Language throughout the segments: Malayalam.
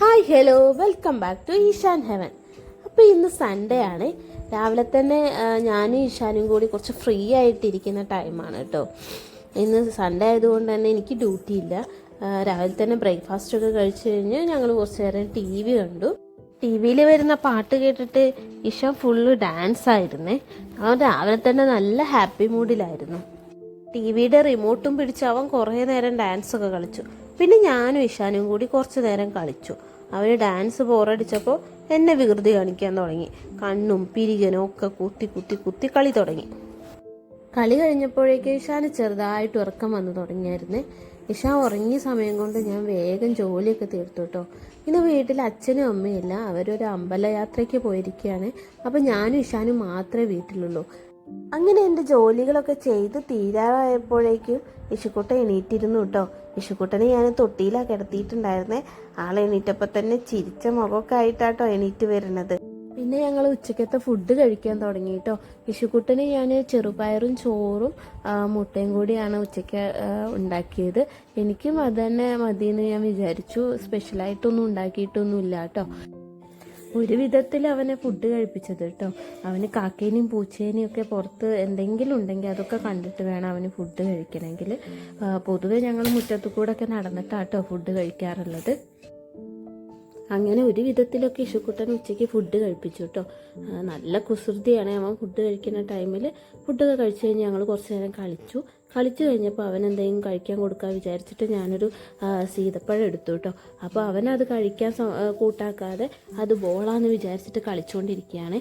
Hi hello welcome back to Ishan heaven. അപ്പോൾ ഇന്ന് സൺഡേ ആണ്. രാവിലെ തന്നെ ഞാനും ഈശാനും കൂടി കുറച്ച് ഫ്രീ ആയിട്ടിരിക്കുന്ന ടൈമാണ് കേട്ടോ. ഇന്ന് സൺഡേ ആയതുകൊണ്ട് തന്നെ എനിക്ക് ഡ്യൂട്ടി ഇല്ല. രാവിലെ തന്നെ ബ്രേക്ക്ഫാസ്റ്റൊക്കെ കഴിച്ച് കഴിഞ്ഞ് ഞങ്ങൾ കുറച്ച് നേരം ടി വി കണ്ടു. ടി വിയിൽ വരുന്ന പാട്ട് കേട്ടിട്ട് ഈശാൻ ഫുള്ള് ഡാൻസ് ആയിരുന്നേ. അവൻ രാവിലെ തന്നെ നല്ല ഹാപ്പി മൂഡിലായിരുന്നു. ടി വിയുടെ റിമോട്ടും പിടിച്ച് അവൻ കുറേ നേരം ഡാൻസൊക്കെ കളിച്ചു. പിന്നെ ഞാനും ഇഷാനും കൂടി കുറച്ച് നേരം കളിച്ചു. അവന് ഡാൻസ് ബോറടിച്ചപ്പോൾ എന്നെ വികൃതി കാണിക്കാൻ തുടങ്ങി. കണ്ണും പിരികനും ഒക്കെ കുത്തി കുത്തി കുത്തി കളി തുടങ്ങി. കളി കഴിഞ്ഞപ്പോഴേക്കും ഇഷാന് ചെറുതായിട്ട് ഉറക്കം വന്നു തുടങ്ങിയായിരുന്നേ. ഇഷാൻ ഉറങ്ങിയ സമയം കൊണ്ട് ഞാൻ വേഗം ജോലിയൊക്കെ തീർത്തു കേട്ടോ. ഇന്ന് വീട്ടിൽ അച്ഛനും അമ്മയില്ല, അവരൊരു അമ്പലയാത്രയ്ക്ക് പോയിരിക്കുകയാണ്. അപ്പം ഞാനും ഇഷാനും മാത്രമേ വീട്ടിലുള്ളൂ. അങ്ങനെ എൻ്റെ ജോലികളൊക്കെ ചെയ്ത് തീരാറായപ്പോഴേക്കും ഇഷുക്കുട്ടൻ എണീറ്റിരുന്നു കേട്ടോ. ഇഷുക്കുട്ടനെ ഞാൻ തൊട്ടിയിലാണ് കിടത്തിയിട്ടുണ്ടായിരുന്നേ. എണീറ്റപ്പോൾ തന്നെ ചിരിച്ച മുഖമൊക്കെ ആയിട്ടാട്ടോ എണീറ്റ് വരുന്നത്. പിന്നെ ഞങ്ങൾ ഉച്ചക്കത്തെ ഫുഡ് കഴിക്കാൻ തുടങ്ങി കേട്ടോ. ഇഷുക്കുട്ടന് ഞാൻ ചെറുപയറും ചോറും മുട്ടയും കൂടിയാണ് ഉച്ചയ്ക്ക് ഉണ്ടാക്കിയത്. എനിക്കും അത് തന്നെ മതിയെന്ന് ഞാൻ വിചാരിച്ചു. സ്പെഷ്യലായിട്ടൊന്നും ഉണ്ടാക്കിയിട്ടൊന്നുമില്ല കേട്ടോ. ഒരു വിധത്തിൽ അവനെ ഫുഡ് കഴിപ്പിച്ചത് കേട്ടോ. അവന് കാക്കേനെയും പൂച്ചേനെയും ഒക്കെ പുറത്ത് എന്തെങ്കിലും ഉണ്ടെങ്കിൽ അതൊക്കെ കണ്ടിട്ട് വേണം അവന് ഫുഡ് കഴിക്കണമെങ്കിൽ. പൊതുവെ ഞങ്ങൾ മുറ്റത്തു കൂടെ ഒക്കെ നടന്നിട്ടാട്ടോ ഫുഡ് കഴിക്കാറുള്ളത്. അങ്ങനെ ഒരു വിധത്തിലൊക്കെ ഇഷുക്കുട്ടൻ ഉച്ചയ്ക്ക് ഫുഡ് കഴിപ്പിച്ചു കേട്ടോ. നല്ല കുസൃതിയാണ് അവൻ. ഫുഡ് കഴിക്കുന്ന ടൈമിൽ ഫുഡൊക്കെ കഴിച്ച് കഴിഞ്ഞ് ഞങ്ങൾ കുറച്ച് നേരം കളിച്ചു കഴിഞ്ഞപ്പോൾ അവൻ എന്തെങ്കിലും കഴിക്കാൻ കൊടുക്കാൻ വിചാരിച്ചിട്ട് ഞാനൊരു സീതപ്പഴം എടുത്തു കേട്ടോ. അപ്പോൾ അവനത് കഴിക്കാൻ കൂട്ടാക്കാതെ അത് ബോളാന്ന് വിചാരിച്ചിട്ട് കളിച്ചുകൊണ്ടിരിക്കുകയാണ്.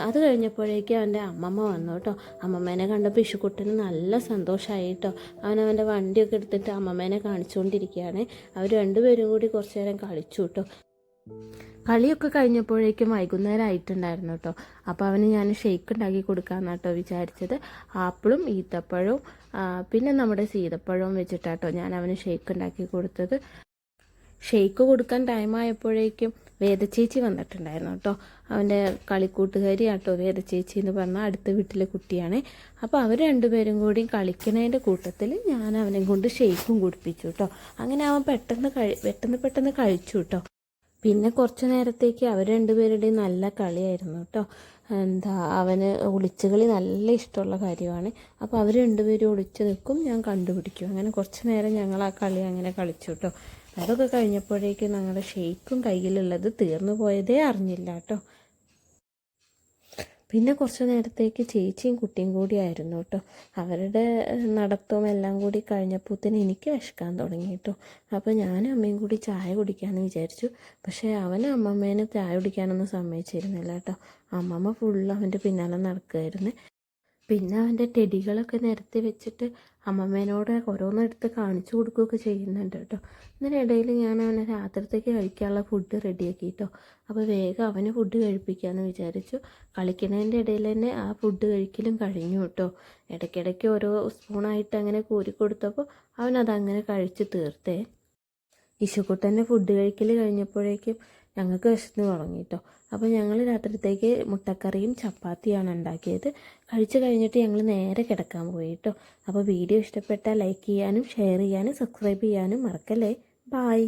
അത് കഴിഞ്ഞപ്പോഴേക്കും അവൻ്റെ അമ്മമ്മ വന്നു കേട്ടോ. അമ്മമ്മേനെ കണ്ടപ്പോൾ ഇഷുക്കുട്ടന് നല്ല സന്തോഷമായി കേട്ടോ. അവനവൻ്റെ വണ്ടിയൊക്കെ എടുത്തിട്ട് അമ്മമ്മേനെ കാണിച്ചുകൊണ്ടിരിക്കുകയാണ്. അവർ രണ്ടുപേരും കൂടി കുറച്ച് നേരം കളിച്ചു കേട്ടോ. കളിയൊക്കെ കഴിഞ്ഞപ്പോഴേക്കും വൈകുന്നേരം ആയിട്ടുണ്ടായിരുന്നു കേട്ടോ. അപ്പോൾ അവന് ഞാൻ ഷെയ്ക്ക് ഉണ്ടാക്കി കൊടുക്കാമെന്നാണ് കേട്ടോ വിചാരിച്ചത്. ആപ്പിളും ഈത്തപ്പഴവും പിന്നെ നമ്മുടെ സീതപ്പഴവും വെച്ചിട്ടാട്ടോ ഞാൻ അവന് ഷെയ്ക്ക് ഉണ്ടാക്കി കൊടുത്തത്. ഷെയ്ക്ക് കൊടുക്കാൻ ടൈമായപ്പോഴേക്കും വേദച്ചേച്ചി വന്നിട്ടുണ്ടായിരുന്നു കേട്ടോ. അവൻ്റെ കളിക്കൂട്ടുകാരി ആട്ടോ വേദച്ചേച്ചി എന്ന് പറഞ്ഞാൽ അടുത്ത വീട്ടിലെ കുട്ടിയാണ്. അപ്പോൾ അവർ രണ്ടുപേരും കൂടി കളിക്കുന്നതിൻ്റെ കൂട്ടത്തിൽ ഞാൻ അവനെ കൊണ്ട് ഷെയ്ക്കും കുടിപ്പിച്ചു കേട്ടോ. അങ്ങനെ അവൻ പെട്ടെന്ന് കഴിച്ചു കേട്ടോ. പിന്നെ കുറച്ച് നേരത്തേക്ക് അവർ രണ്ടുപേരുടെയും നല്ല കളിയായിരുന്നു കേട്ടോ. അവന് ഒളിച്ചുകളി നല്ല ഇഷ്ടമുള്ള കാര്യമാണ്. അപ്പോൾ അവർ രണ്ടുപേരും ഒളിച്ച് നിൽക്കും, ഞാൻ കണ്ടുപിടിക്കും. അങ്ങനെ കുറച്ച് നേരം ഞങ്ങൾ ആ കളി അങ്ങനെ കളിച്ചു കേട്ടോ. അതൊക്കെ കഴിഞ്ഞപ്പോഴേക്കും ഞങ്ങളുടെ ഷെയ്ക്കും കയ്യിലുള്ളത് തീർന്നു പോയതേ അറിഞ്ഞില്ല കേട്ടോ. പിന്നെ കുറച്ച് നേരത്തേക്ക് ചേച്ചിയും കുട്ടിയും കൂടി ആയിരുന്നു കേട്ടോ. അവരുടെ നടത്തവും എല്ലാം കൂടി കഴിഞ്ഞപ്പോഴത്തേന് എനിക്ക് വിശക്കാൻ തുടങ്ങി കേട്ടോ. അപ്പോൾ ഞാനും അമ്മയും കൂടി ചായ കുടിക്കാമെന്ന് വിചാരിച്ചു. പക്ഷേ അവന് അമ്മമ്മേനെ ചായ കുടിക്കാനൊന്നും സമ്മതിച്ചിരുന്നില്ല കേട്ടോ. അമ്മമ്മ ഫുള്ള് അവൻ്റെ പിന്നാലെ നടക്കുമായിരുന്നു. പിന്നെ അവൻ്റെ ടെഡികളൊക്കെ നിരത്തി വെച്ചിട്ട് അമ്മമ്മേനോട് ഓരോന്നെടുത്ത് കാണിച്ചു കൊടുക്കുകയൊക്കെ ചെയ്യുന്നുണ്ട് കേട്ടോ. ഇതിനിടയിൽ ഞാൻ അവനെ രാത്രിത്തേക്ക് കഴിക്കാനുള്ള ഫുഡ് റെഡിയാക്കി കേട്ടോ. അപ്പോൾ വേഗം അവന് ഫുഡ് കഴിപ്പിക്കാമെന്ന് വിചാരിച്ചു. കളിക്കുന്നതിൻ്റെ ഇടയിൽ തന്നെ ആ ഫുഡ് കഴിക്കലും കഴിഞ്ഞു കേട്ടോ. ഇടയ്ക്കിടയ്ക്ക് ഓരോ സ്പൂണായിട്ട് അങ്ങനെ കോരിക്കൊടുത്തപ്പോൾ അവനതങ്ങനെ കഴിച്ച് തീർത്തേ. ഇശുക്കുട്ടൻ്റെ ഫുഡ് കഴിക്കൽ കഴിഞ്ഞപ്പോഴേക്കും ഞങ്ങൾക്ക് വിശന്ന് തുടങ്ങി കേട്ടോ. അപ്പോൾ ഞങ്ങൾ രാത്രിത്തേക്ക് മുട്ടക്കറിയും ചപ്പാത്തിയാണ് ഉണ്ടാക്കിയത്. കഴിച്ച് കഴിഞ്ഞിട്ട് ഞങ്ങൾ നേരെ കിടക്കാൻ പോയി കേട്ടോ. അപ്പോൾ വീഡിയോ ഇഷ്ടപ്പെട്ടാൽ ലൈക്ക് ചെയ്യാനും ഷെയർ ചെയ്യാനും സബ്സ്ക്രൈബ് ചെയ്യാനും മറക്കല്ലേ. ബായ്.